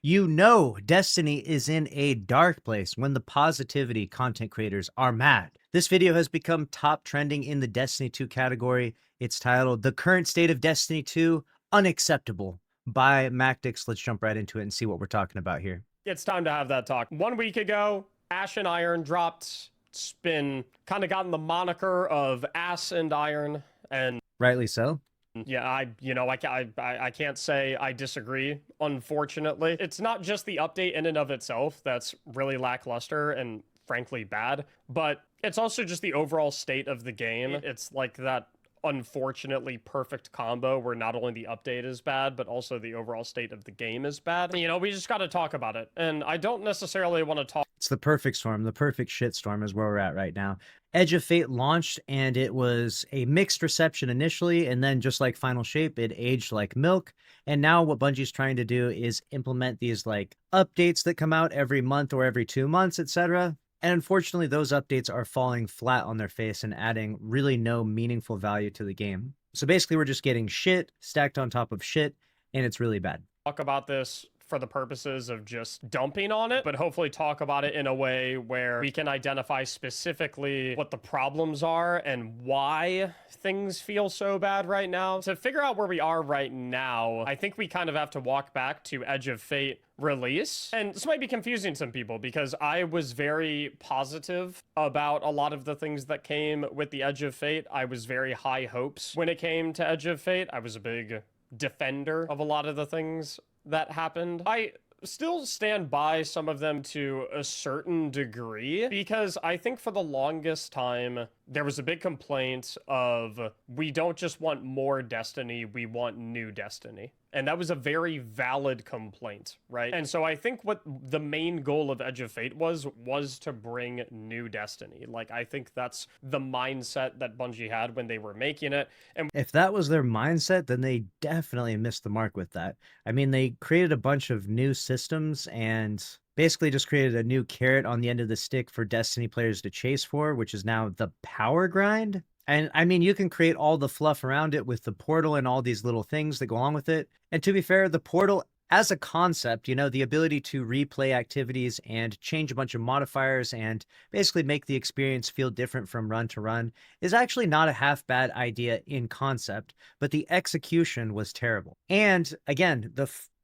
You know Destiny is in a dark place when the positivity content creators are mad. This video has become top trending in the Destiny 2 category. It's titled The Current State of Destiny 2 Unacceptable by Mactix. Let's jump right into it and see what we're talking about here. It's time to have that talk. 1 week ago, Ash and Iron dropped. It's been kind of gotten the moniker of Ass and Iron, and Rightly so. yeah, I can't say I disagree, unfortunately. It's not just the update in and of itself that's really lackluster and frankly bad, but it's also just the overall state of the game. It's like that unfortunately perfect combo where not only the update is bad, but also the overall state of the game is bad. You know, we just got to talk about it. And I don't necessarily want to talk. It's the perfect storm. The perfect shitstorm is where we're at right now. Edge of Fate launched and it was a mixed reception initially, and then just like Final Shape, it aged like milk. And now what Bungie's trying to do is implement these like updates that come out every month or every 2 months, etc. And unfortunately, those updates are falling flat on their face and adding really no meaningful value to the game. So basically, we're just getting shit stacked on top of shit, and it's really bad. Talk about this for the purposes of just dumping on it, but hopefully talk about it in a way where we can identify specifically what the problems are and why things feel so bad right now. To figure out where we are right now, I think we kind of have to walk back to Edge of Fate release. And this might be confusing to some people because I was very positive about a lot of the things that came with the Edge of Fate. I was very high hopes when it came to Edge of Fate. I was a big defender of a lot of the things that happened. I still stand by some of them to a certain degree because I think for the longest time there was a big complaint of we don't just want more Destiny, we want new Destiny. And that was a very valid complaint, right? And so I think what the main goal of Edge of Fate was to bring new Destiny. Like, I think that's the mindset that Bungie had when they were making it. And if that was their mindset, then they definitely missed the mark with that. I mean, they created a bunch of new systems and basically just created a new carrot on the end of the stick for Destiny players to chase for, which is now the power grind. And I mean, you can create all the fluff around it with the portal and all these little things that go along with it. And to be fair, the portal as a concept, you know, the ability to replay activities and change a bunch of modifiers and basically make the experience feel different from run to run is actually not a half bad idea in concept, but the execution was terrible. And again,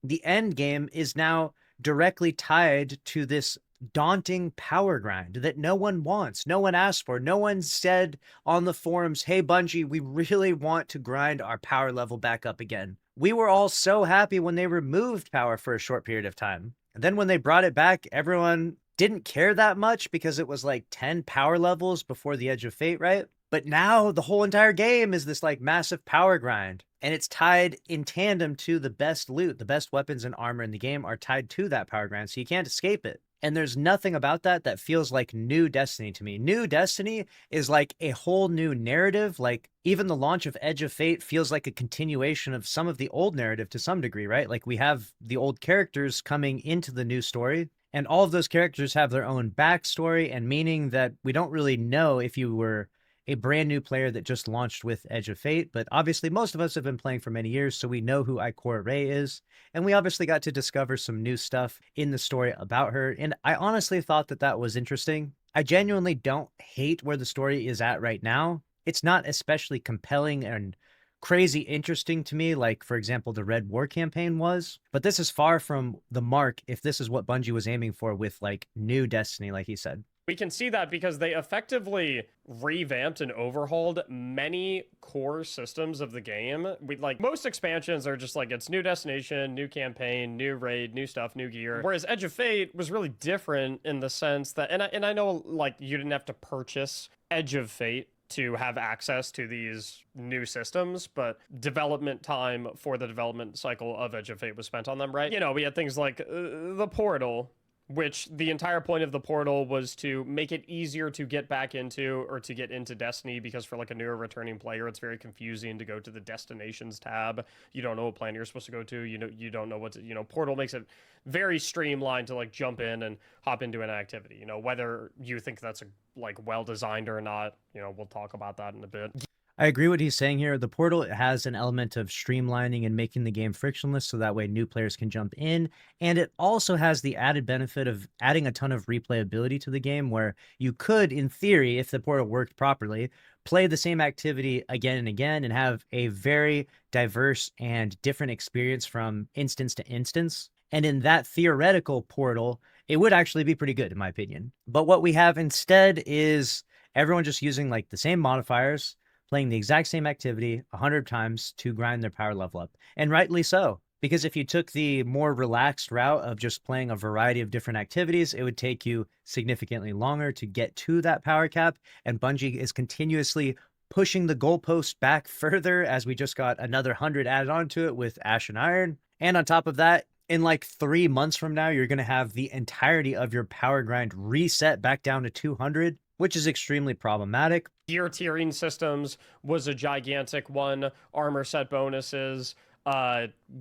the end game is now directly tied to this daunting power grind that no one wants, no one asked for. No one said on the forums, hey Bungie, we really want to grind our power level back up again. We were all so happy when they removed power for a short period of time. And then when they brought it back, everyone didn't care that much because it was like 10 power levels before the Edge of Fate, right? But now the whole entire game is this like massive power grind, and it's tied in tandem to the best loot. The best weapons and armor in the game are tied to that power grind, so you can't escape it. And there's nothing about that that feels like new Destiny to me. New Destiny is like a whole new narrative. Like even the launch of Edge of Fate feels like a continuation of some of the old narrative to some degree, right? Like we have the old characters coming into the new story, and all of those characters have their own backstory and meaning that we don't really know if you were a brand new player that just launched with Edge of Fate. But obviously most of us have been playing for many years, so we know who Ikora Rey is. And we obviously got to discover some new stuff in the story about her. And I honestly thought that that was interesting. I genuinely don't hate where the story is at right now. It's not especially compelling and crazy interesting to me, like, for example, the Red War campaign was. But this is far from the mark if this is what Bungie was aiming for with, like, new Destiny, like he said. we can see that because they effectively revamped and overhauled many core systems of the game. Like most expansions are just like it's new destination, new campaign, new raid, new stuff, new gear. Whereas Edge of Fate was really different in the sense that, and I know like you didn't have to purchase Edge of Fate to have access to these new systems, but development time for the development cycle of Edge of Fate was spent on them, right? You know, we had things like the portal, which the entire point of the portal was to make it easier to get back into or to get into Destiny, because for like a newer returning player, it's very confusing to go to the destinations tab. You don't know what planet you're supposed to go to. You don't know what to, portal makes it very streamlined to like jump in and hop into an activity. Whether you think that's like well designed or not, we'll talk about that in a bit. I agree what he's saying here. The portal has an element of streamlining and making the game frictionless so that way new players can jump in. And it also has the added benefit of adding a ton of replayability to the game where you could, in theory, if the portal worked properly, play the same activity again and again and have a very diverse and different experience from instance to instance. And in that theoretical portal, it would actually be pretty good, in my opinion. But what we have instead is everyone just using like the same modifiers, playing the exact same activity 100 times to grind their power level up. And rightly so, because if you took the more relaxed route of just playing a variety of different activities, it would take you significantly longer to get to that power cap. And Bungie is continuously pushing the goalpost back further as we just got another 100 added onto it with Ash and Iron. And on top of that, in like 3 months from now, you're going to have the entirety of your power grind reset back down to 200, which is extremely problematic. Gear tiering systems was a gigantic one. Armor set bonuses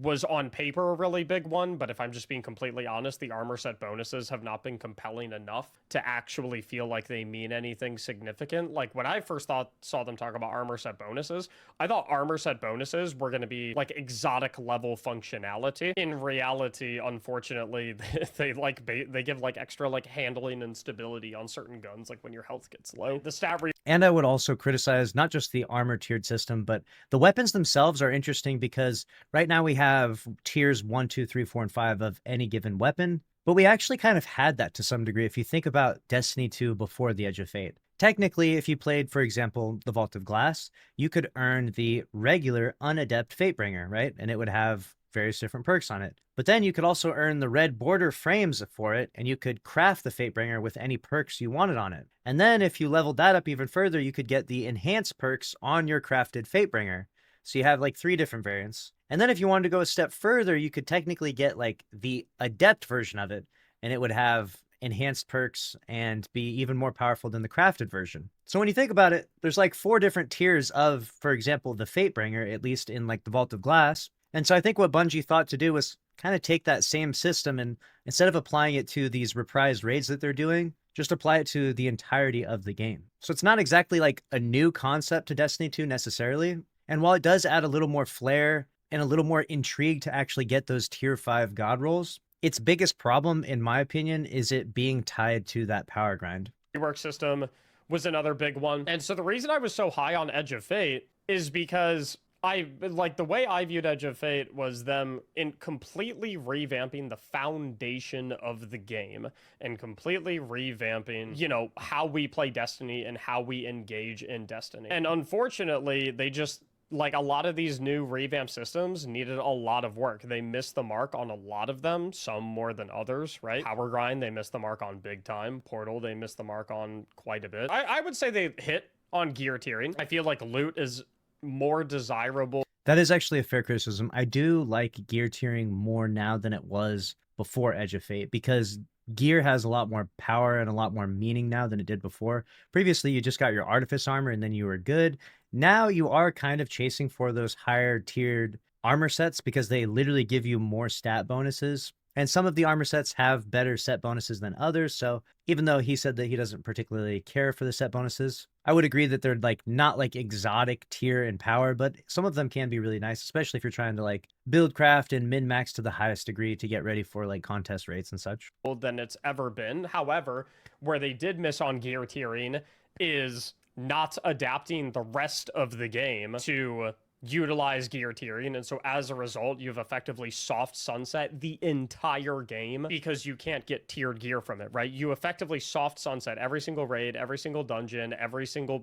was on paper a really big one, but if I'm just being completely honest, the armor set bonuses have not been compelling enough to actually feel like they mean anything significant. Like when I first saw them talk about armor set bonuses, I thought armor set bonuses were going to be like exotic level functionality. In reality, unfortunately, they give like extra like handling and stability on certain guns, like when your health gets low. The stat And I would also criticize not just the armor tiered system, but the weapons themselves are interesting because right now we have tiers 1, 2, 3, 4, and 5 of any given weapon, but we actually kind of had that to some degree if you think about Destiny 2 before the Edge of Fate. Technically, if you played, for example, the Vault of Glass, you could earn the regular unadept Fatebringer, right? And it would have various different perks on it. But then you could also earn the red border frames for it, and you could craft the Fatebringer with any perks you wanted on it. And then if you leveled that up even further, you could get the enhanced perks on your crafted Fatebringer. So you have like 3 different variants. And then if you wanted to go a step further, you could technically get like the adept version of it, and it would have enhanced perks and be even more powerful than the crafted version. So when you think about it, there's like 4 different tiers of, for example, the Fatebringer, at least in like the Vault of Glass. And so I think what Bungie thought to do was kind of take that same system and instead of applying it to these reprised raids that they're doing, just apply it to the entirety of the game. So it's not exactly like a new concept to Destiny 2 necessarily. And while it does add a little more flair and a little more intrigue to actually get those tier 5 god rolls, its biggest problem, in my opinion, is it being tied to that power grind. Rework system was another big one. And so the reason I was so high on Edge of Fate is because the way I viewed Edge of Fate was them in completely revamping the foundation of the game and completely revamping, you know, how we play Destiny and how we engage in Destiny. And unfortunately, they just, like, a lot of these new revamp systems needed a lot of work. They missed the mark on a lot of them, some more than others, right? Power Grind, they missed the mark on big time. Portal, they missed the mark on quite a bit. I would say they hit on gear tiering. I feel like loot is more desirable. That is actually a fair criticism. I do like gear tiering more now than it was before Edge of Fate because gear has a lot more power and a lot more meaning now than it did before. Previously, you just got your artifice armor and then you were good. Now you are kind of chasing for those higher tiered armor sets because they literally give you more stat bonuses. And some of the armor sets have better set bonuses than others. So even though he said that he doesn't particularly care for the set bonuses, I would agree that they're like not like exotic tier and power, but some of them can be really nice, especially if you're trying to like build craft and min max to the highest degree to get ready for like contest rates and such. Than it's ever been. However, where they did miss on gear tiering is not adapting the rest of the game to utilize gear tiering, and so as a result you've effectively soft sunset the entire game because you can't get tiered gear from it, right? You effectively soft sunset every single raid, every single dungeon, every single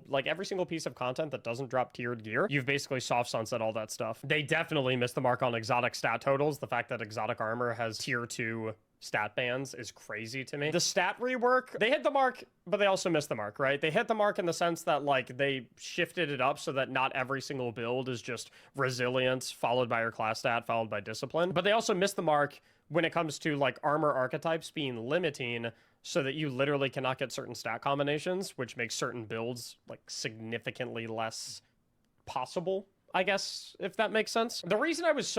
piece of content that doesn't drop tiered gear. You've basically soft sunset all that stuff. They definitely missed the mark on exotic stat totals. The fact that exotic armor has tier 2 stat bands is crazy to me. The stat rework, they hit the mark, but they also missed the mark, right? They hit the mark in the sense that like they shifted it up so that not every single build is just resilience followed by your class stat followed by discipline. But they also missed the mark when it comes to like armor archetypes being limiting so that you literally cannot get certain stat combinations, which makes certain builds like significantly less possible, I guess, if that makes sense. The reason I was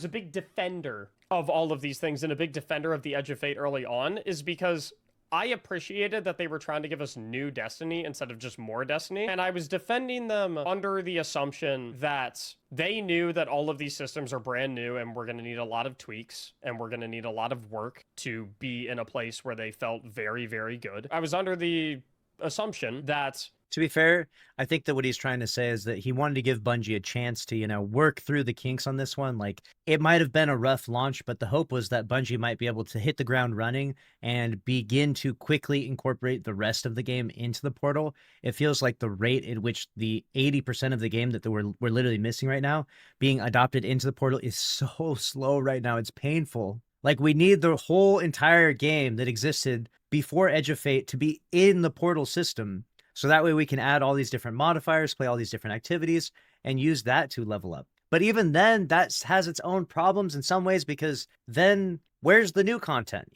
a big defender of all of these things and a big defender of the Edge of Fate early on is because I appreciated that they were trying to give us new Destiny instead of just more Destiny. And I was defending them under the assumption that they knew that all of these systems are brand new and we're going to need a lot of tweaks and we're going to need a lot of work to be in a place where they felt very, very good. I was under the assumption that, to be fair, I think that what he's trying to say is that he wanted to give Bungie a chance to, work through the kinks on this one. Like, it might have been a rough launch, but the hope was that Bungie might be able to hit the ground running and begin to quickly incorporate the rest of the game into the portal. It feels like the rate at which the 80% of the game that we're literally missing right now being adopted into the portal is so slow right now. It's painful. Like, we need the whole entire game that existed before Edge of Fate to be in the portal system. So that way we can add all these different modifiers, play all these different activities, and use that to level up. But even then, that has its own problems in some ways, because then where's the new content,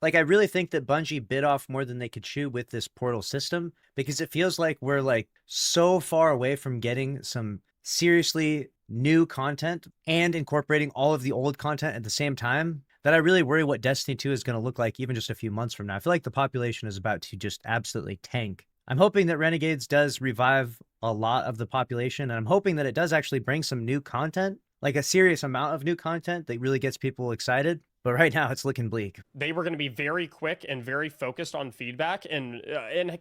Like, I really think that Bungie bit off more than they could chew with this portal system, because it feels like we're like so far away from getting some seriously new content and incorporating all of the old content at the same time that I really worry what Destiny 2 is going to look like even just a few months from now. I feel like the population is about to just absolutely tank. I'm hoping that Renegades does revive a lot of the population, and I'm hoping that it does actually bring some new content, like a serious amount of new content that really gets people excited. But right now, it's looking bleak. They were going to be very quick and very focused on feedback and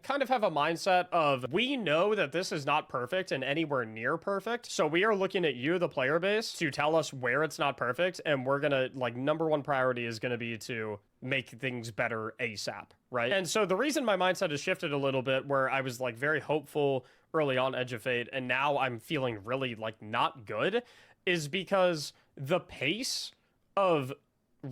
kind of have a mindset of, we know that this is not perfect and anywhere near perfect. So we are looking at you, the player base, to tell us where it's not perfect. And we're going to, like, number one priority is going to be to make things better ASAP, right? And so the reason my mindset has shifted a little bit, where I was like very hopeful early on Edge of Fate, and now I'm feeling really like not good, is because the pace of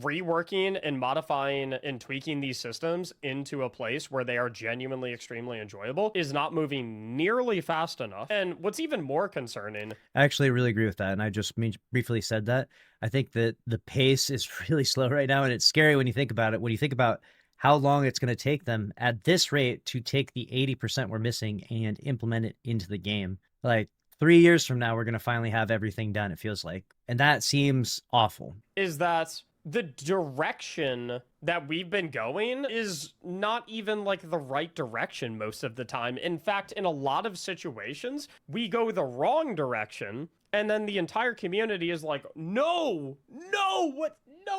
reworking and modifying and tweaking these systems into a place where they are genuinely extremely enjoyable is not moving nearly fast enough. And what's even more concerning, I actually really agree with that, and I just briefly said that. I think that the pace is really slow right now, and it's scary when you think about it. When you think about how long it's going to take them at this rate to take the 80% we're missing and implement it into the game. Like, 3 years from now, we're going to finally have everything done, it feels like. And that seems awful. is that the direction that we've been going is not even like the right direction most of the time. In fact, in a lot of situations, we go the wrong direction, and then the entire community is like, no,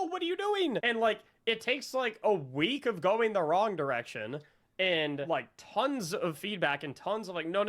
what are you doing? And like, it takes like a week of going the wrong direction and like tons of feedback and tons of like, no,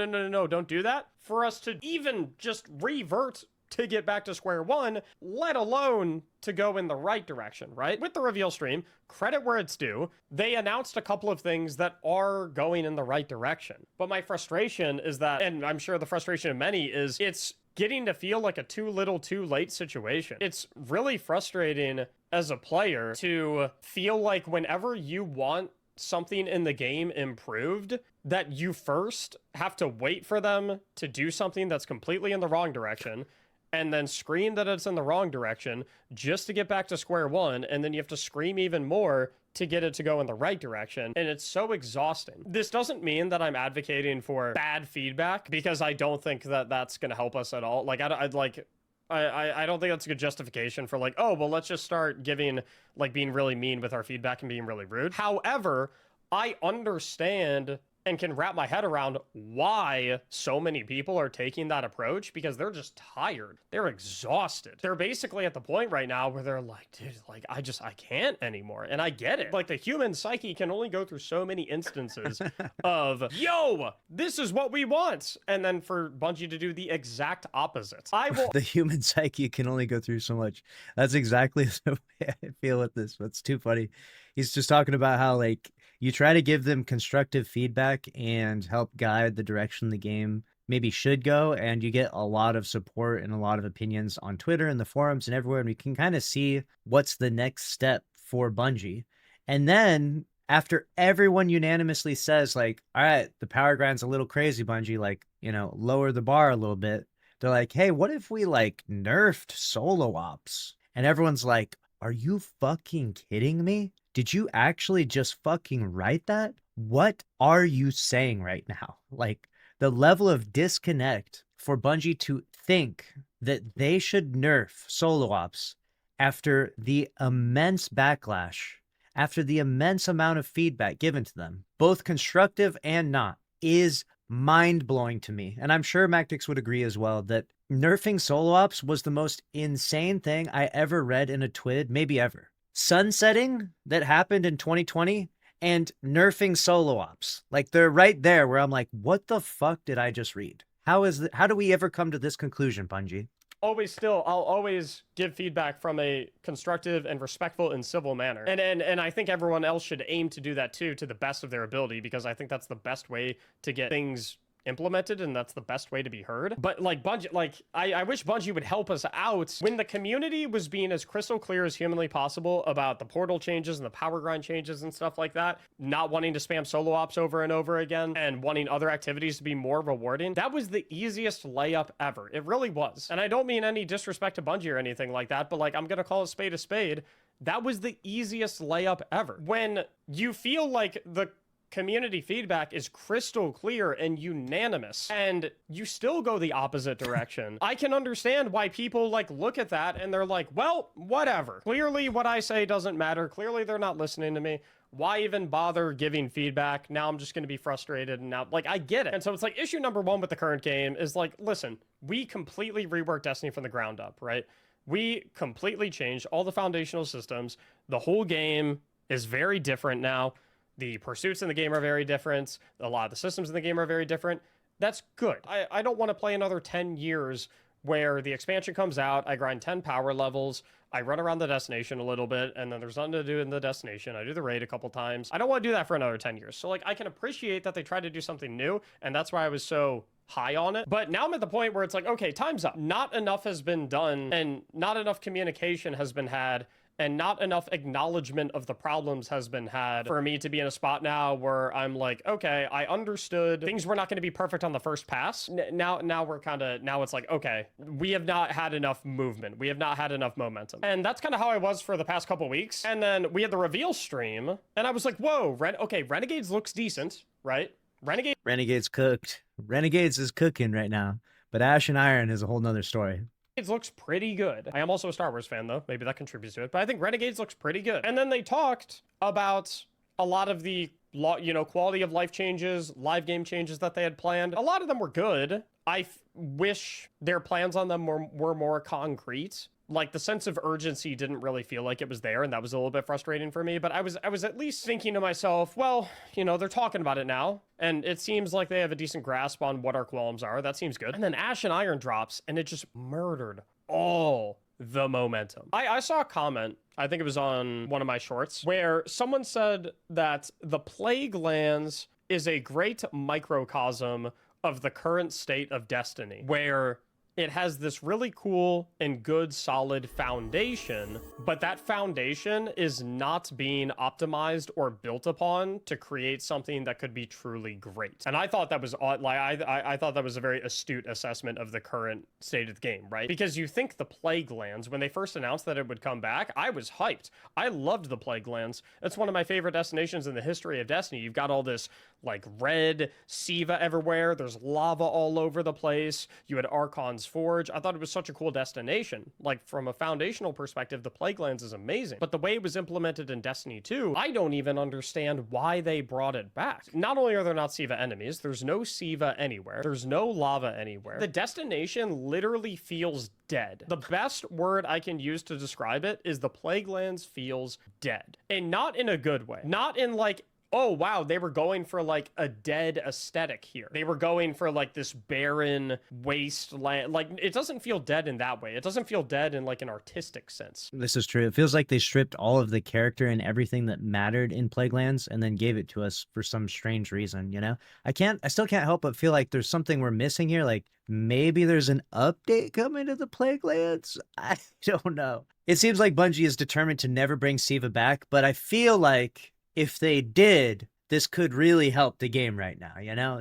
don't do that, for us to even just revert to get back to square one, let alone to go in the right direction, right? With the reveal stream, credit where it's due, they announced a couple of things that are going in the right direction. But my frustration is that, and I'm sure the frustration of many, is it's getting to feel like a too little too late situation. It's really frustrating as a player to feel like whenever you want something in the game improved, that you first have to wait for them to do something that's completely in the wrong direction, and then scream that it's in the wrong direction just to get back to square one, and then you have to scream even more to get it to go in the right direction, and it's so exhausting. This doesn't mean that I'm advocating for bad feedback, because I don't think that that's going to help us at all. Like, I don't think that's a good justification for like, oh, well, let's just start giving, like, being really mean with our feedback and being really rude. However, I understand and can wrap my head around why so many people are taking that approach, because they're just tired. They're exhausted. They're basically at the point right now where they're like, dude, like, I can't anymore. And I get it. Like, the human psyche can only go through so many instances of, yo, this is what we want. And then for Bungie to do the exact opposite. The human psyche can only go through so much. That's exactly the way I feel with this. That's too funny. He's just talking about how, like, you try to give them constructive feedback and help guide the direction the game maybe should go, and you get a lot of support and a lot of opinions on Twitter and the forums and everywhere, and we can kind of see what's the next step for Bungie. And then after everyone unanimously says, like, all right, the power grind's a little crazy, Bungie, like, lower the bar a little bit, they're like, hey, what if we, like, nerfed solo ops? And everyone's like, are you fucking kidding me? Did you actually just fucking write that? What are you saying right now? Like, the level of disconnect for Bungie to think that they should nerf solo ops after the immense backlash, after the immense amount of feedback given to them, both constructive and not, is mind-blowing to me. And I'm sure Mactix would agree as well that nerfing solo ops was the most insane thing I ever read in a twid, maybe ever. Sunsetting that happened in 2020 and nerfing solo ops. Like, they're right there where I'm like, what the fuck did I just read? How do we ever come to this conclusion, Bungie? I'll always give feedback from a constructive and respectful and civil manner. And I think everyone else should aim to do that too, to the best of their ability, because I think that's the best way to get things implemented, and that's the best way to be heard. But like Bungie, like I wish Bungie would help us out when the community was being as crystal clear as humanly possible about the portal changes and the power grind changes and stuff like that, not wanting to spam solo ops over and over again and wanting other activities to be more rewarding. That was the easiest layup ever. It really was. And I don't mean any disrespect to Bungie or anything like that, but like, I'm gonna call a spade a spade. That was the easiest layup ever. When you feel like the community feedback is crystal clear and unanimous, and you still go the opposite direction, I can understand why people like look at that and they're like, well, whatever. Clearly what I say doesn't matter. Clearly they're not listening to me. Why even bother giving feedback? Now I'm just going to be frustrated, and now, like, I get it. And so it's like, issue number one with the current game is like, listen, we completely reworked Destiny from the ground up, right? We completely changed all the foundational systems. The whole game is very different now. The pursuits in the game are very different. A lot of the systems in the game are very different. That's good. I don't want to play another 10 years where the expansion comes out, I grind 10 power levels, I run around the destination a little bit, and then there's nothing to do in the destination. I do the raid a couple times. I don't want to do that for another 10 years. So like, I can appreciate that they tried to do something new, and that's why I was so high on it. But now I'm at the point where it's like, okay, time's up. Not enough has been done, and not enough communication has been had, and not enough acknowledgement of the problems has been had for me to be in a spot now where I'm like, okay, I understood things were not going to be perfect on the first pass. Now it's like, okay, we have not had enough movement. We have not had enough momentum. And that's kind of how I was for the past couple weeks. And then we had the reveal stream, and I was like, whoa, okay, Renegades looks decent, right? Renegades cooked. Renegades is cooking right now. But Ash and Iron is a whole nother story. Renegades looks pretty good. I am also a Star Wars fan, though. Maybe that contributes to it. But I think Renegades looks pretty good. And then they talked about a lot of the, quality of life changes, live game changes that they had planned. A lot of them were good. I wish their plans on them were more concrete. Like, the sense of urgency didn't really feel like it was there, and that was a little bit frustrating for me. But I was at least thinking to myself, well, they're talking about it now, and it seems like they have a decent grasp on what our qualms are. That seems good. And then Ash and Iron drops, and it just murdered all the momentum. I saw a comment, I think it was on one of my shorts, where someone said that the Plague Lands is a great microcosm of the current state of Destiny, where it has this really cool and good solid foundation, but that foundation is not being optimized or built upon to create something that could be truly great. And I thought that was I thought that was a very astute assessment of the current state of the game, right? Because you think the Plague Lands, when they first announced that it would come back, I was hyped. I loved the Plague Lands. It's one of my favorite destinations in the history of Destiny. You've got all this like red Siva everywhere. There's lava all over the place. You had Archon's Forge. I thought it was such a cool destination. Like, from a foundational perspective, the Plague Lands is amazing. But the way it was implemented in Destiny 2, I don't even understand why they brought it back. Not only are there not Siva enemies, there's no Siva anywhere. There's no lava anywhere. The destination literally feels dead. The best word I can use to describe it is the Plague Lands feels dead. And not in a good way. Not in like, oh wow, they were going for like a dead aesthetic here. They were going for like this barren wasteland. Like, it doesn't feel dead in that way. It doesn't feel dead in like an artistic sense. This is true. It feels like they stripped all of the character and everything that mattered in Plaguelands and then gave it to us for some strange reason, I still can't help but feel like there's something we're missing here. Like, maybe there's an update coming to the Plaguelands? I don't know. It seems like Bungie is determined to never bring Siva back, but I feel like if they did, this could really help the game right now,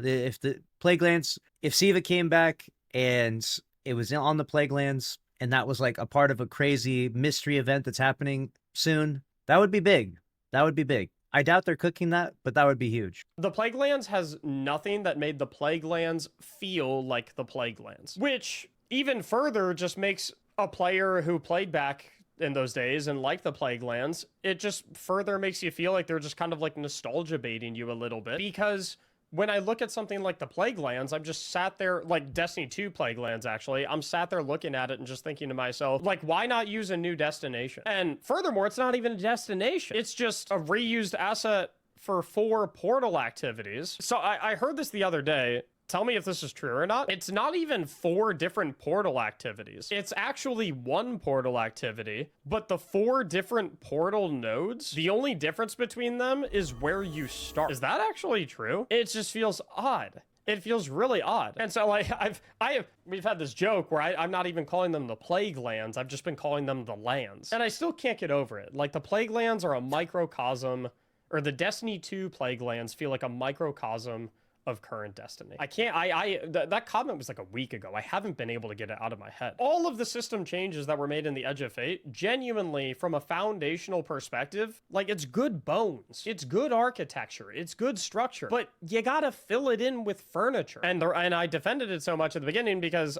If the Plaguelands, if Siva came back and it was on the Plaguelands and that was like a part of a crazy mystery event that's happening soon, that would be big. That would be big. I doubt they're cooking that, but that would be huge. The Plaguelands has nothing that made the Plaguelands feel like the Plaguelands, which even further just makes a player who played back in those days and like the Plague Lands, it just further makes you feel like they're just kind of like nostalgia baiting you a little bit. Because when I look at something like the Plague Lands, I'm just sat there, like Destiny 2 Plague Lands, actually, I'm sat there looking at it and just thinking to myself, like, why not use a new destination? And furthermore, it's not even a destination. It's just a reused asset for 4 portal activities. So I heard this the other day. Tell me if this is true or not. It's not even 4 different portal activities. It's actually 1 portal activity, but the 4 different portal nodes, the only difference between them is where you start. Is that actually true? It just feels odd. It feels really odd. And so like we've had this joke where I'm not even calling them the Plague Lands. I've just been calling them the lands. And I still can't get over it. Like the Plague Lands are a microcosm, or the Destiny 2 Plague Lands feel like a microcosm of current Destiny. That comment was like a week ago. I haven't been able to get it out of my head. All of the system changes that were made in the Edge of Fate, genuinely from a foundational perspective, like it's good bones. It's good architecture. It's good structure, but you gotta fill it in with furniture. And I defended it so much at the beginning because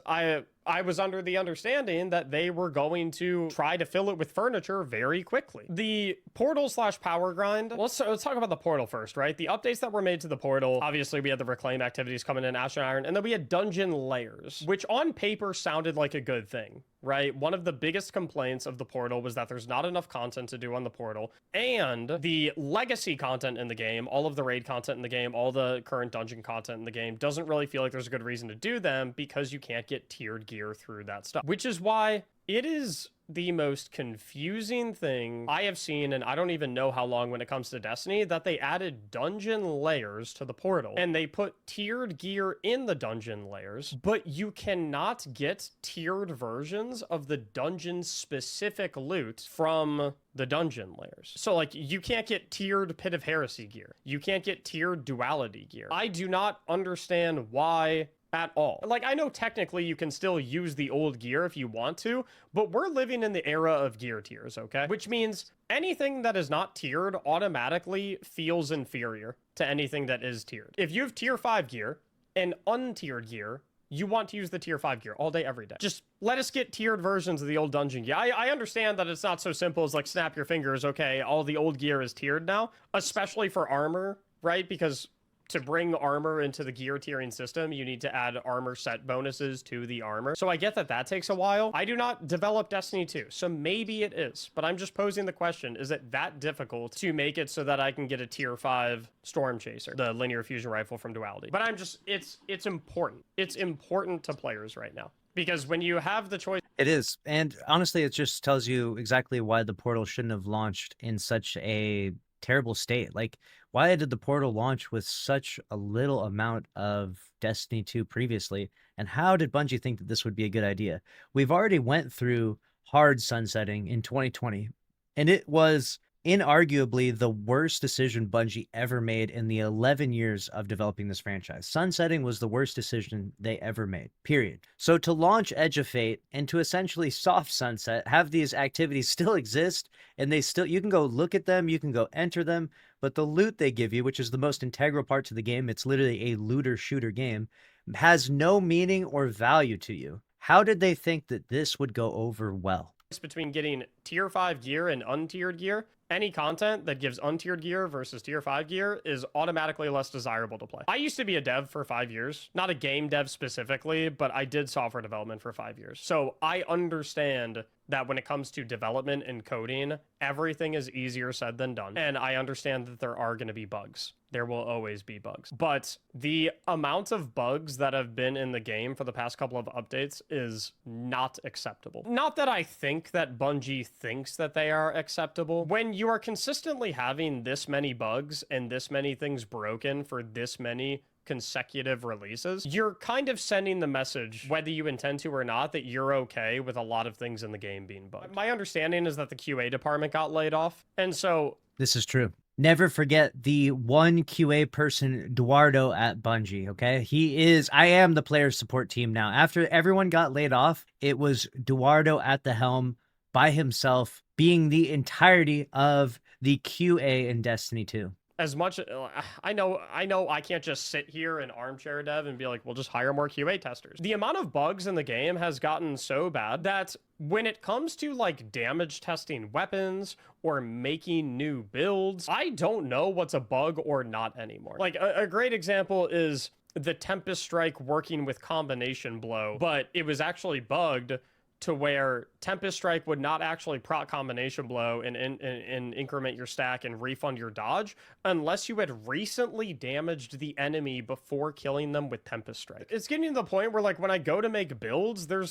I was under the understanding that they were going to try to fill it with furniture very quickly. The portal / power grind. Let's talk about the portal first, right? The updates that were made to the portal, obviously we had the reclaim activities coming in Ash and Iron, and then we had dungeon layers, which on paper sounded like a good thing, right? One of the biggest complaints of the portal was that there's not enough content to do on the portal, and the legacy content in the game, all of the raid content in the game, all the current dungeon content in the game doesn't really feel like there's a good reason to do them because you can't get tiered gear through that stuff, which is why it is the most confusing thing I have seen, and I don't even know how long when it comes to Destiny, that they added dungeon layers to the portal, and they put tiered gear in the dungeon layers, but you cannot get tiered versions of the dungeon-specific loot from the dungeon layers. So, like, you can't get tiered Pit of Heresy gear. You can't get tiered Duality gear. I do not understand why at all. Like, I know technically you can still use the old gear if you want to, but we're living in the era of gear tiers, okay? Which means anything that is not tiered automatically feels inferior to anything that is tiered. If you have tier 5 gear and untiered gear, you want to use the tier 5 gear all day, every day. Just let us get tiered versions of the old dungeon gear. I understand that it's not so simple as like snap your fingers, okay, all the old gear is tiered now, especially for armor, right? Because to bring armor into the gear tiering system, you need to add armor set bonuses to the armor. So I get that that takes a while. I do not develop Destiny 2, so maybe it is. But I'm just posing the question, is it that difficult to make it so that I can get a tier 5 Storm Chaser, the linear fusion rifle from Duality? But I'm just, it's important. It's important to players right now. Because when you have the choice... It is. And honestly, it just tells you exactly why the portal shouldn't have launched in such a terrible state. Like, why did the portal launch with such a little amount of Destiny 2 previously? And how did Bungie think that this would be a good idea? We've already went through hard sunsetting in 2020, and it was inarguably the worst decision Bungie ever made in the 11 years of developing this franchise. Sunsetting was the worst decision they ever made, period. So to launch Edge of Fate and to essentially soft sunset, have these activities still exist, and they still, you can go look at them, you can go enter them, but the loot they give you, which is the most integral part to the game, it's literally a looter shooter game, has no meaning or value to you. How did they think that this would go over well? Between getting tier 5 gear and untiered gear, any content that gives untiered gear versus tier 5 gear is automatically less desirable to play. I used to be a dev for 5 years, not a game dev specifically, but I did software development for 5 years. So I understand that when it comes to development and coding, everything is easier said than done. And I understand that there are going to be bugs. There will always be bugs. But the amount of bugs that have been in the game for the past couple of updates is not acceptable. Not that I think that Bungie thinks that they are acceptable. When you are consistently having this many bugs and this many things broken for this many consecutive releases, you're kind of sending the message, whether you intend to or not, that you're okay with a lot of things in the game being bugged. My understanding is that the QA department got laid off, and so... This is true. Never forget the one QA person, Eduardo at Bungie, okay? I am the player support team now. After everyone got laid off, it was Eduardo at the helm by himself, being the entirety of the QA in Destiny 2. as much I know I can't just sit here in armchair dev and be like, we'll just hire more QA testers. The amount of bugs in the game has gotten so bad that when it comes to like damage testing weapons or making new builds, I don't know what's a bug or not anymore. Like a great example is the Tempest Strike working with combination blow, but it was actually bugged to where Tempest Strike would not actually proc combination blow and increment your stack and refund your dodge unless you had recently damaged the enemy before killing them with Tempest Strike. It's getting to the point where like when I go to make builds, there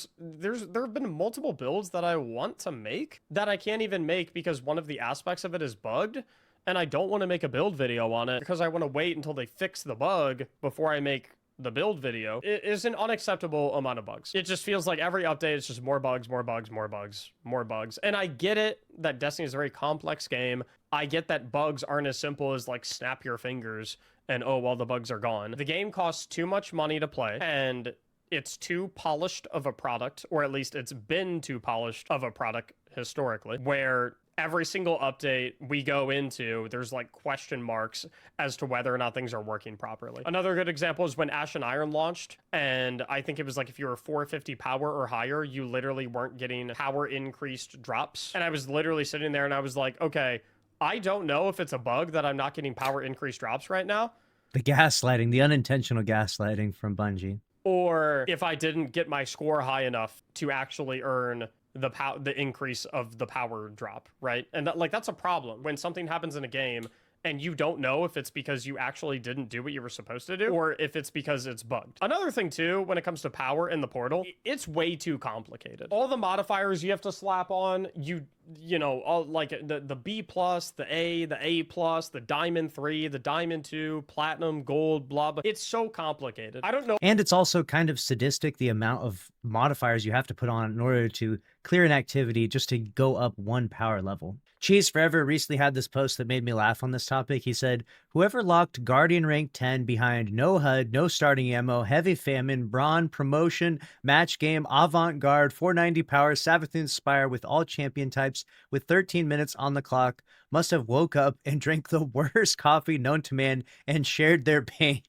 have been multiple builds that I want to make that I can't even make because one of the aspects of it is bugged. And I don't want to make a build video on it because I want to wait until they fix the bug before I make the build video. It is an unacceptable amount of bugs. It just feels like every update is just more bugs, more bugs, more bugs, more bugs. And I get it that Destiny is a very complex game. I get that bugs aren't as simple as like snap your fingers and oh, well, the bugs are gone. The game costs too much money to play and it's too polished of a product, or at least it's been too polished of a product historically, where every single update we go into, there's like question marks as to whether or not things are working properly. Another good example is when Ash and Iron launched, and I think it was like if you were 450 power or higher, you literally weren't getting power increased drops. And I was literally sitting there and I was like, okay, I don't know if it's a bug that I'm not getting power increased drops right now. The gaslighting, the unintentional gaslighting from Bungie. Or if I didn't get my score high enough to actually earn the increase of the power drop, right? And that's a problem when something happens in a game and you don't know if it's because you actually didn't do what you were supposed to do or if it's because it's bugged. Another thing too, when it comes to power in the portal, it's way too complicated. All the modifiers you have to slap on, you know, all like the B plus, the A plus, the Diamond 3, the Diamond 2, Platinum, Gold, blah, blah. It's so complicated. I don't know. And it's also kind of sadistic, the amount of modifiers you have to put on in order to clear an activity just to go up one power level. Cheese Forever recently had this post that made me laugh on this topic. He said, whoever locked Guardian rank 10 behind no HUD, no starting ammo, heavy famine, brawn, promotion, match game, avant-garde, 490 power, Savathun Spire with all champion types with 13 minutes on the clock must have woke up and drank the worst coffee known to man and shared their pain.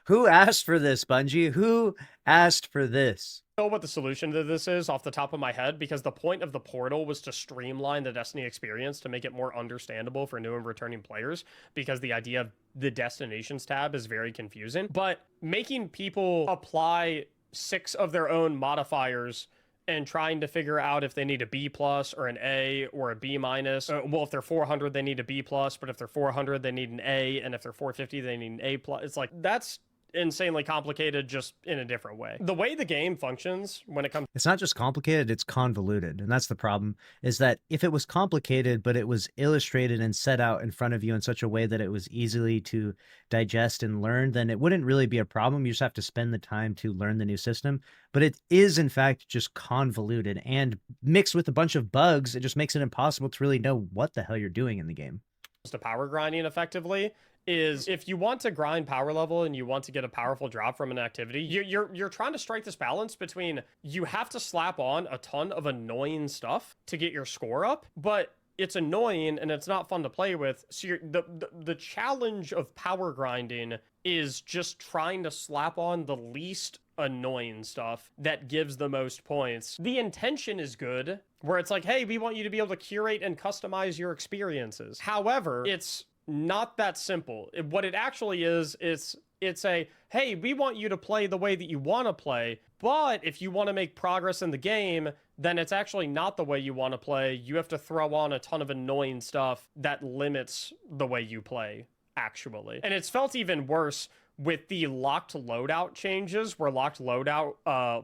Who asked for this, Bungie? Who asked for this? I don't know what the solution to this is off the top of my head, because the point of the portal was to streamline the Destiny experience to make it more understandable for new and returning players, because the idea of the destinations tab is very confusing. But making people apply 6 of their own modifiers and trying to figure out if they need a B plus or an A or a B minus. Well, if they're 400, they need a B plus, but if they're 400, they need an A, and if they're 450, they need an A plus. It's like, that's insanely complicated, just in a different way. The way the game functions when it comes, it's not just complicated, it's convoluted. And that's the problem, is that if it was complicated but it was illustrated and set out in front of you in such a way that it was easily to digest and learn, then it wouldn't really be a problem. You just have to spend the time to learn the new system. But it is in fact just convoluted, and mixed with a bunch of bugs, it just makes it impossible to really know what the hell you're doing in the game. To power grinding effectively, is if you want to grind power level and you want to get a powerful drop from an activity, you're trying to strike this balance between, you have to slap on a ton of annoying stuff to get your score up, but it's annoying and it's not fun to play with. So the challenge of power grinding is just trying to slap on the least annoying stuff that gives the most points. The intention is good, where it's like, hey, we want you to be able to curate and customize your experiences. However, it's not that simple. What it actually is, it's a, hey, we want you to play the way that you want to play, but if you want to make progress in the game, then it's actually not the way you want to play. You have to throw on a ton of annoying stuff that limits the way you play, actually. And it's felt even worse with the locked loadout changes, where locked loadout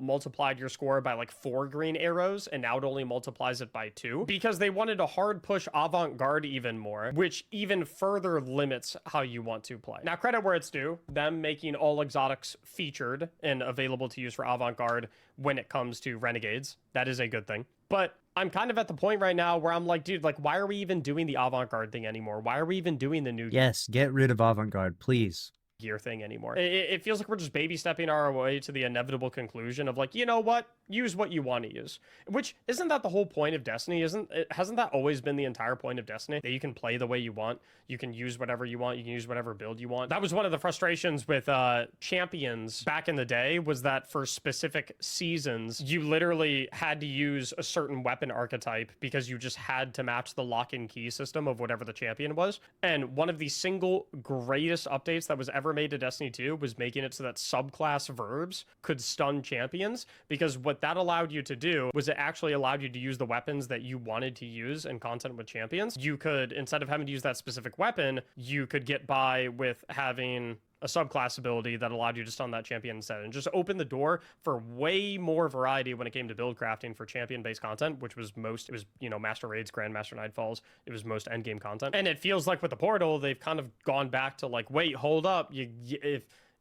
multiplied your score by like 4 green arrows, and now it only multiplies it by 2, because they wanted to hard push avant-garde even more, which even further limits how you want to play. Now, credit where it's due, them making all exotics featured and available to use for avant-garde when it comes to renegades, that is a good thing. But I'm kind of at the point right now where I'm like, dude, like, why are we even doing the avant-garde thing anymore? Why are we even doing the new? Yes, get rid of avant-garde, please. gear thing anymore. It feels like we're just baby stepping our way to the inevitable conclusion of like, you know what, use what you want to use. Which isn't that the whole point of Destiny? Hasn't that always been the entire point of Destiny? That you can play the way you want, you can use whatever you want, you can use whatever build you want. That was one of the frustrations with champions back in the day, was that for specific seasons you literally had to use a certain weapon archetype because you just had to match the lock and key system of whatever the champion was. And one of the single greatest updates that was ever made to Destiny 2 was making it so that subclass verbs could stun champions, because what that allowed you to do was it actually allowed you to use the weapons that you wanted to use in content with champions. You could, instead of having to use that specific weapon, you could get by with having a subclass ability that allowed you to stun that champion instead, and just open the door for way more variety when it came to build crafting for champion-based content, which was Master Raids, Grandmaster Nightfalls, it was most endgame content. And it feels like with the Portal, they've kind of gone back to like, wait, hold up,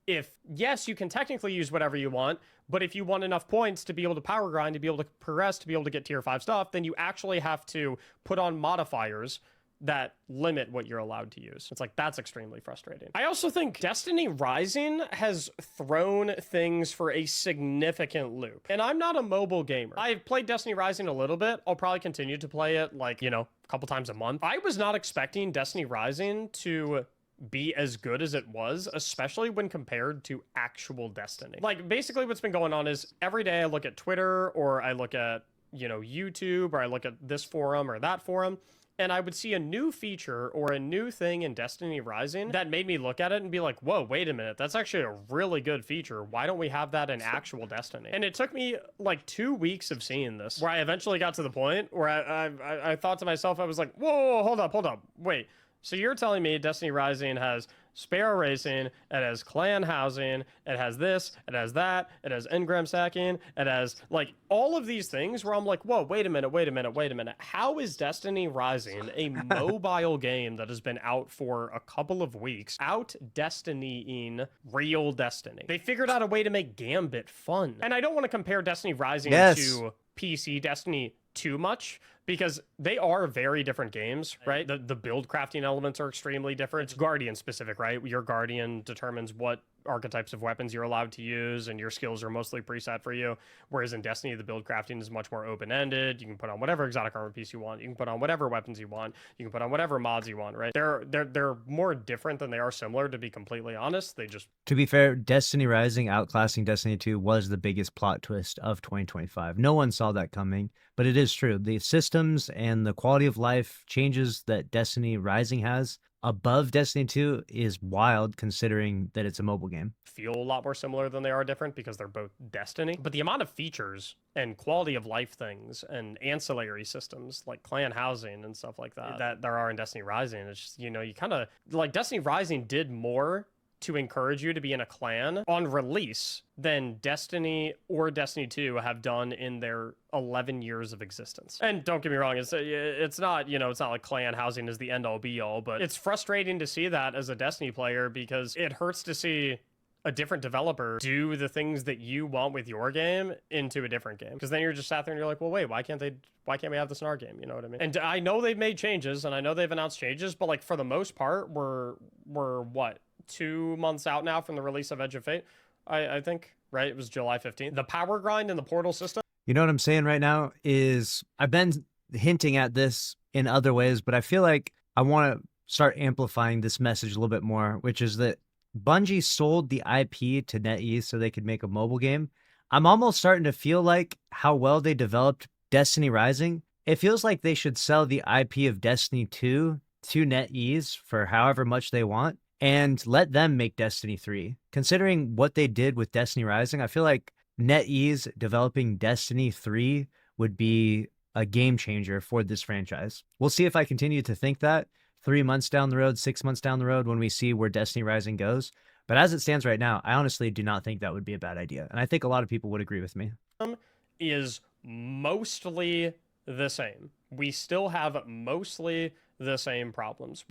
if yes, you can technically use whatever you want, but if you want enough points to be able to power grind, to be able to progress, to be able to get tier 5 stuff, then you actually have to put on modifiers that limit what you're allowed to use. It's like, that's extremely frustrating. I also think Destiny Rising has thrown things for a significant loop. And I'm not a mobile gamer. I've played Destiny Rising a little bit. I'll probably continue to play it like, a couple times a month. I was not expecting Destiny Rising to be as good as it was, especially when compared to actual Destiny. Like, basically what's been going on is every day I look at Twitter, or I look at, YouTube, or I look at this forum or that forum, and I would see a new feature or a new thing in Destiny Rising that made me look at it and be like, whoa, wait a minute, that's actually a really good feature. Why don't we have that in actual Destiny? And it took me like 2 weeks of seeing this, where I eventually got to the point where I thought to myself, I was like, whoa, hold up, wait. So you're telling me Destiny Rising has Sparrow Racing, it has clan housing, it has this, it has that, it has engram stacking, it has like all of these things where I'm like, whoa, wait a minute. How is Destiny Rising, a mobile game that has been out for a couple of weeks, out Destinying real Destiny? They figured out a way to make Gambit fun. And I don't want to compare Destiny Rising to PC Destiny too much, because they are very different games, right? The build crafting elements are extremely different. It's Guardian specific, right? Your Guardian determines what archetypes of weapons you're allowed to use, and your skills are mostly preset for you. Whereas in Destiny, the build crafting is much more open-ended. You can put on whatever exotic armor piece you want. You can put on whatever weapons you want. You can put on whatever mods you want, right? They're more different than they are similar, to be completely honest. To be fair, Destiny Rising outclassing Destiny 2 was the biggest plot twist of 2025. No one saw that coming, but it is true. The systems and the quality of life changes that Destiny Rising has above Destiny 2 is wild, considering that it's a mobile game. Feel a lot more similar than they are different, because they're both Destiny. But the amount of features and quality of life things and ancillary systems like clan housing and stuff like that there are in Destiny Rising, it's just, you kind of like Destiny Rising did more to encourage you to be in a clan on release than Destiny or Destiny 2 have done in their 11 years of existence. And don't get me wrong, it's not, it's not like clan housing is the end all be all, but it's frustrating to see that as a Destiny player, because it hurts to see a different developer do the things that you want with your game into a different game. Because then you're just sat there and you're like, well, wait, why can't we have this in our game? You know what I mean? And I know they've made changes, and I know they've announced changes, but like for the most part, we're what, 2 months out now from the release of Edge of Fate, I think, right? It was July 15th. The power grind in the Portal system. You know what I'm saying right now is I've been hinting at this in other ways, but I feel like I want to start amplifying this message a little bit more, which is that Bungie sold the IP to NetEase so they could make a mobile game. I'm almost starting to feel like how well they developed Destiny Rising. It feels like they should sell the IP of Destiny 2 to NetEase for however much they want and let them make Destiny 3. Considering what they did with Destiny Rising, I feel like NetEase developing Destiny 3 would be a game changer for this franchise. We'll see if I continue to think that 3 months down the road, 6 months down the road, when we see where Destiny Rising goes. But as it stands right now, I honestly do not think that would be a bad idea. And I think a lot of people would agree with me. Is mostly the same. We still have mostly the same problems.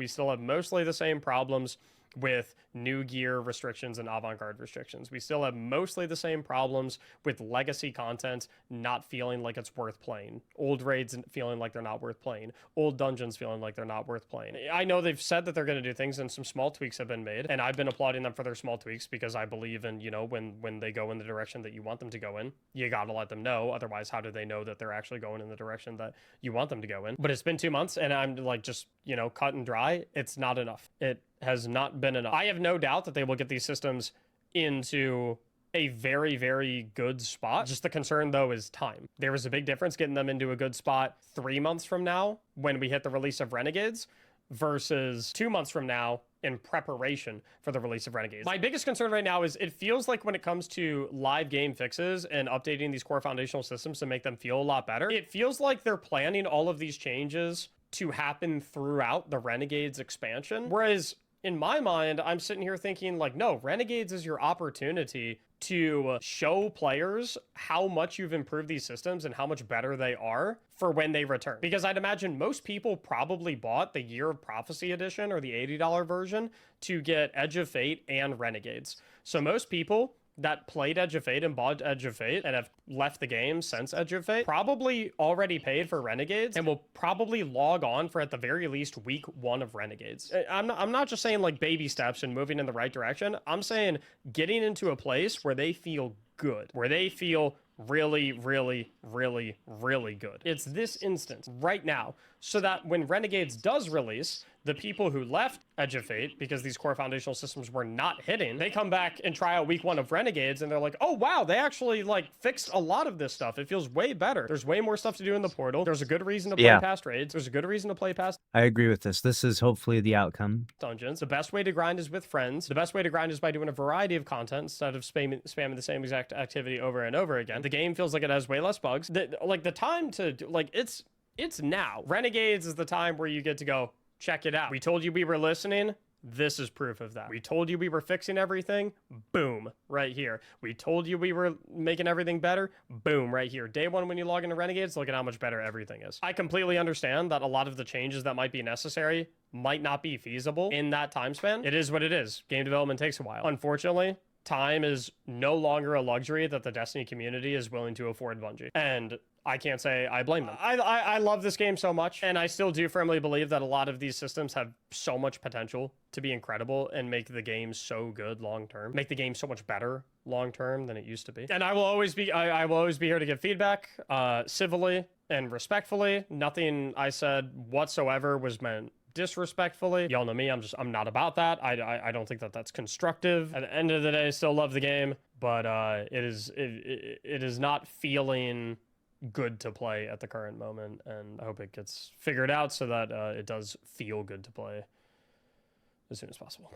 with new gear restrictions and avant-garde restrictions. We still have mostly the same problems with legacy content not feeling like it's worth playing, old raids feeling like they're not worth playing, old dungeons feeling like they're not worth playing. I know they've said that they're going to do things, and some small tweaks have been made, and I've been applauding them for their small tweaks because I believe in, when they go in the direction that you want them to go in, you gotta let them know. Otherwise, how do they know that they're actually going in the direction that you want them to go in? But it's been 2 months, and I'm like, just, cut and dry. It's not enough. It has not been enough. I have no doubt that they will get these systems into a very, very good spot. Just the concern, though, is time. There is a big difference getting them into a good spot 3 months from now when we hit the release of Renegades versus 2 months from now in preparation for the release of Renegades. My biggest concern right now is it feels like when it comes to live game fixes and updating these core foundational systems to make them feel a lot better, it feels like they're planning all of these changes to happen throughout the Renegades expansion. Whereas in my mind, I'm sitting here thinking like, no, Renegades is your opportunity to show players how much you've improved these systems and how much better they are for when they return. Because I'd imagine most people probably bought the Year of Prophecy edition or the $80 version to get Edge of Fate and Renegades. So most people that played Edge of Fate and bought Edge of Fate and have left the game since Edge of Fate probably already paid for Renegades and will probably log on for at the very least week 1 of Renegades. I'm not just saying like baby steps and moving in the right direction. I'm saying getting into a place where they feel good, where they feel really, really, really, really good. It's this instance right now, so that when Renegades does release, the people who left Edge of Fate because these core foundational systems were not hitting, they come back and try out week 1 of Renegades and they're like, oh wow, they actually like fixed a lot of this stuff. It feels way better. There's way more stuff to do in the portal. There's a good reason to play past raids. There's a good reason to play past I agree with this. This is hopefully the outcome. dungeons. The best way to grind is with friends. The best way to grind is by doing a variety of content instead of spamming the same exact activity over and over again. The game feels like it has way less bugs. The time to like it's now. Renegades is the time where you get to go, check it out. We told you we were listening. This is proof of that. We told you we were fixing everything. Boom, right here. We told you we were making everything better. Boom, right here. Day 1 when you log into Renegades, look at how much better everything is. I completely understand that a lot of the changes that might be necessary might not be feasible in that time span. It is what it is. Game development takes a while. Unfortunately, time is no longer a luxury that the Destiny community is willing to afford Bungie. And I can't say I blame them. I love this game so much, and I still do firmly believe that a lot of these systems have so much potential to be incredible and make the game so good long term, make the game so much better long term than it used to be. And I will always be here to give feedback civilly and respectfully. Nothing I said whatsoever was meant disrespectfully. Y'all know me, I'm not about that. I don't think that that's constructive. At the end of the day, I still love the game, but it is not feeling good to play at the current moment, and I hope it gets figured out so that it does feel good to play as soon as possible.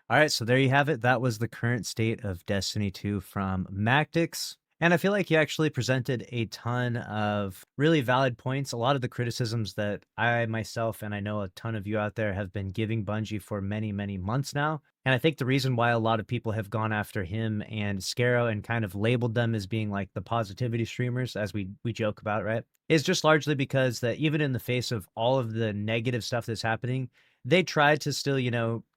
All right, so there you have it. That was the current state of Destiny 2 from Mactix. And I feel like he actually presented a ton of really valid points. A lot of the criticisms that I myself, and I know a ton of you out there, have been giving Bungie for many, many months now. And I think the reason why a lot of people have gone after him and Scarrow and kind of labeled them as being like the positivity streamers, as we joke about, right, is just largely because that even in the face of all of the negative stuff that's happening, they tried to still,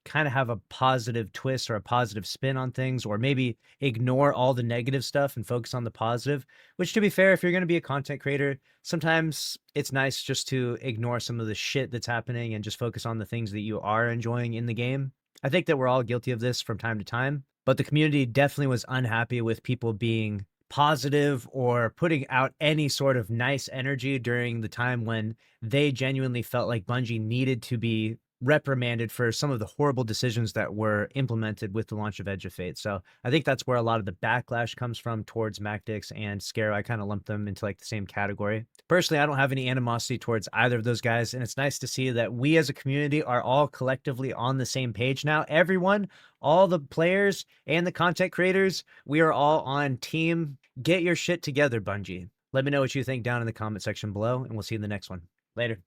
kind of have a positive twist or a positive spin on things, or maybe ignore all the negative stuff and focus on the positive, which, to be fair, if you're going to be a content creator, sometimes it's nice just to ignore some of the shit that's happening and just focus on the things that you are enjoying in the game. I think that we're all guilty of this from time to time, but the community definitely was unhappy with people being positive or putting out any sort of nice energy during the time when they genuinely felt like Bungie needed to be reprimanded for some of the horrible decisions that were implemented with the launch of Edge of Fate. So I think that's where a lot of the backlash comes from towards Mactix and Scarrow. I kind of lump them into like the same category. Personally, I don't have any animosity towards either of those guys, and it's nice to see that we as a community are all collectively on the same page now. Everyone, all the players and the content creators, we are all on team. Get your shit together, Bungie. Let me know what you think down in the comment section below, and we'll see you in the next one. Later.